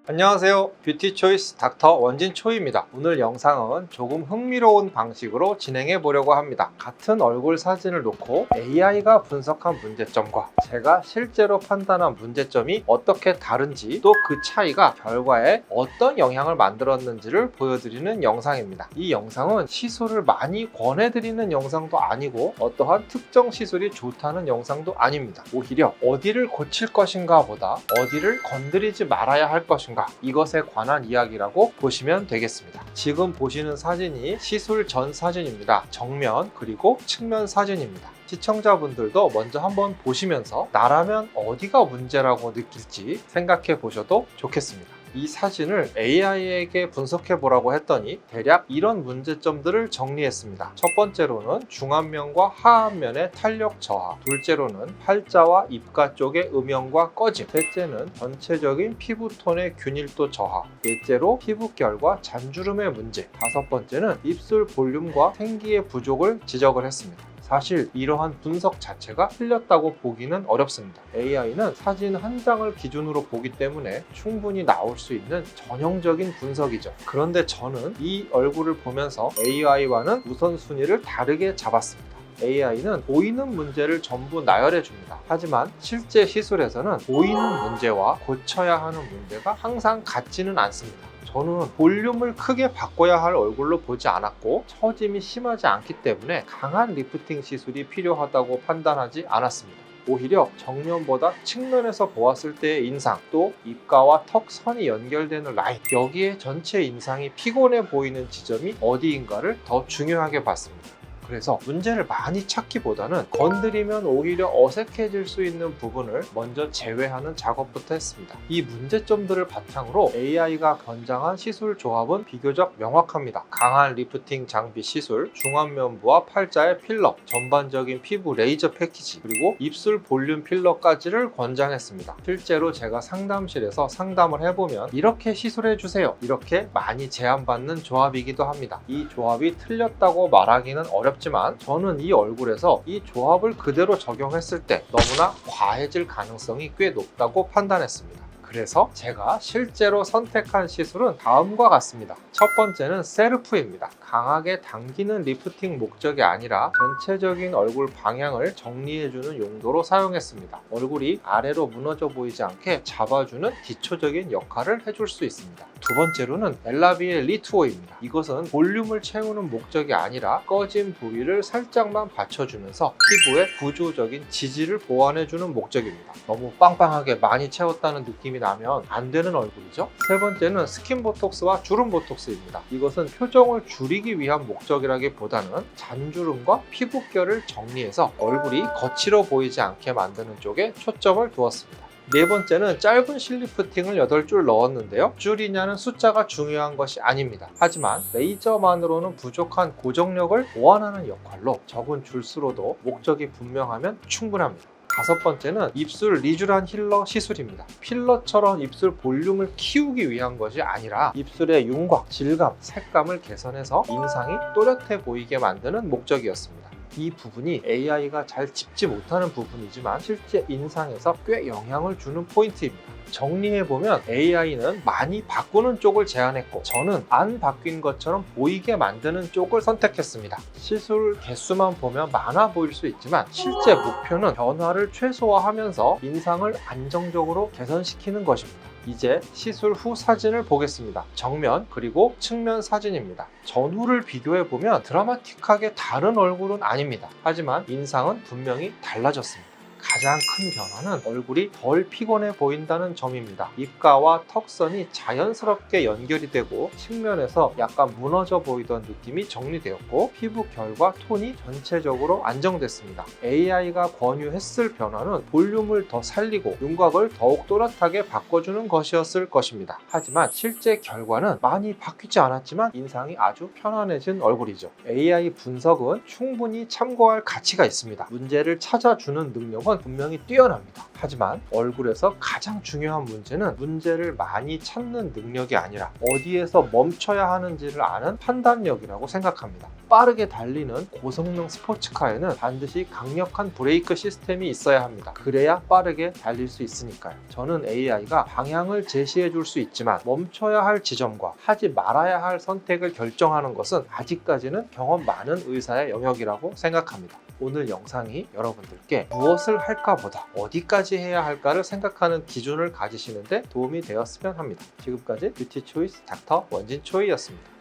안녕하세요. 뷰티 초이스 닥터 원진초입니다. 오늘 영상은 조금 흥미로운 방식으로 진행해 보려고 합니다. 같은 얼굴 사진을 놓고 AI가 분석한 문제점과 제가 실제로 판단한 문제점이 어떻게 다른지, 또 그 차이가 결과에 어떤 영향을 만들었는지를 보여드리는 영상입니다. 이 영상은 시술을 많이 권해드리는 영상도 아니고 어떠한 특정 시술이 좋다는 영상도 아닙니다. 오히려 어디를 고칠 것인가 보다 어디를 건드리지 말아야 할 것인가, 이것에 관한 이야기라고 보시면 되겠습니다. 지금 보시는 사진이 시술 전 사진입니다. 정면 그리고 측면 사진입니다. 시청자분들도 먼저 한번 보시면서 나라면 어디가 문제라고 느낄지 생각해 보셔도 좋겠습니다. 이 사진을 AI에게 분석해 보라고 했더니 대략 이런 문제점들을 정리했습니다. 첫 번째로는 중안면과 하안면의 탄력 저하, 둘째로는 팔자와 입가 쪽의 음영과 꺼짐, 셋째는 전체적인 피부톤의 균일도 저하, 넷째로 피부결과 잔주름의 문제, 다섯 번째는 입술 볼륨과 생기의 부족을 지적을 했습니다. 사실 이러한 분석 자체가 틀렸다고 보기는 어렵습니다. AI는 사진 한 장을 기준으로 보기 때문에 충분히 나올 수 있는 전형적인 분석이죠. 그런데 저는 이 얼굴을 보면서 AI와는 우선순위를 다르게 잡았습니다. AI는 보이는 문제를 전부 나열해 줍니다. 하지만 실제 시술에서는 보이는 문제와 고쳐야 하는 문제가 항상 같지는 않습니다. 저는 볼륨을 크게 바꿔야 할 얼굴로 보지 않았고 처짐이 심하지 않기 때문에 강한 리프팅 시술이 필요하다고 판단하지 않았습니다. 오히려 정면보다 측면에서 보았을 때의 인상, 또 입가와 턱 선이 연결되는 라인, 여기에 전체 인상이 피곤해 보이는 지점이 어디인가를 더 중요하게 봤습니다. 그래서 문제를 많이 찾기보다는 건드리면 오히려 어색해질 수 있는 부분을 먼저 제외하는 작업부터 했습니다. 이 문제점들을 바탕으로 AI가 권장한 시술 조합은 비교적 명확합니다. 강한 리프팅 장비 시술, 중안면부와 팔자의 필러, 전반적인 피부 레이저 패키지, 그리고 입술 볼륨 필러까지를 권장했습니다. 실제로 제가 상담실에서 상담을 해보면 이렇게 시술해주세요, 이렇게 많이 제안받는 조합이기도 합니다. 이 조합이 틀렸다고 말하기는 어렵지만 저는 이 얼굴에서 이 조합을 그대로 적용했을 때 너무나 과해질 가능성이 꽤 높다고 판단했습니다. 그래서 제가 실제로 선택한 시술은 다음과 같습니다. 첫 번째는 셀프입니다. 강하게 당기는 리프팅 목적이 아니라 전체적인 얼굴 방향을 정리해주는 용도로 사용했습니다. 얼굴이 아래로 무너져 보이지 않게 잡아주는 기초적인 역할을 해줄 수 있습니다. 두 번째로는 엘라비의 리투어입니다. 이것은 볼륨을 채우는 목적이 아니라 꺼진 부위를 살짝만 받쳐주면서 피부의 구조적인 지지를 보완해주는 목적입니다. 너무 빵빵하게 많이 채웠다는 느낌이 나면 안 되는 얼굴이죠. 세 번째는 스킨 보톡스와 주름 보톡스입니다. 이것은 표정을 줄이기 위한 목적이라기보다는 잔주름과 피부결을 정리해서 얼굴이 거칠어 보이지 않게 만드는 쪽에 초점을 두었습니다. 네 번째는 짧은 실리프팅을 8줄 넣었는데요. 줄이냐는 숫자가 중요한 것이 아닙니다. 하지만 레이저만으로는 부족한 고정력을 보완하는 역할로 적은 줄수로도 목적이 분명하면 충분합니다. 다섯 번째는 입술 리쥬란 힐러 시술입니다. 필러처럼 입술 볼륨을 키우기 위한 것이 아니라 입술의 윤곽, 질감, 색감을 개선해서 인상이 또렷해 보이게 만드는 목적이었습니다. 이 부분이 AI가 잘 짚지 못하는 부분이지만 실제 인상에서 꽤 영향을 주는 포인트입니다. 정리해보면 AI는 많이 바꾸는 쪽을 제안했고 저는 안 바뀐 것처럼 보이게 만드는 쪽을 선택했습니다. 시술 개수만 보면 많아 보일 수 있지만 실제 목표는 변화를 최소화하면서 인상을 안정적으로 개선시키는 것입니다. 이제 시술 후 사진을 보겠습니다. 정면 그리고 측면 사진입니다. 전후를 비교해보면 드라마틱하게 다른 얼굴은 아닙니다. 하지만 인상은 분명히 달라졌습니다. 가장 큰 변화는 얼굴이 덜 피곤해 보인다는 점입니다. 입가와 턱선이 자연스럽게 연결이 되고 측면에서 약간 무너져 보이던 느낌이 정리되었고 피부결과 톤이 전체적으로 안정됐습니다. AI가 권유했을 변화는 볼륨을 더 살리고 윤곽을 더욱 또렷하게 바꿔주는 것이었을 것입니다. 하지만 실제 결과는 많이 바뀌지 않았지만 인상이 아주 편안해진 얼굴이죠. AI 분석은 충분히 참고할 가치가 있습니다. 문제를 찾아주는 능력은 분명히 뛰어납니다. 하지만 얼굴에서 가장 중요한 문제는 문제를 많이 찾는 능력이 아니라 어디에서 멈춰야 하는지를 아는 판단력이라고 생각합니다. 빠르게 달리는 고성능 스포츠카에는 반드시 강력한 브레이크 시스템이 있어야 합니다. 그래야 빠르게 달릴 수 있으니까요. 저는 AI가 방향을 제시해 줄 수 있지만 멈춰야 할 지점과 하지 말아야 할 선택을 결정하는 것은 아직까지는 경험 많은 의사의 영역이라고 생각합니다. 오늘 영상이 여러분들께 무엇을 할까 보다 어디까지 해야 할까를 생각하는 기준을 가지시는데 도움이 되었으면 합니다. 지금까지 뷰티 초이스 닥터 원진 초이였습니다.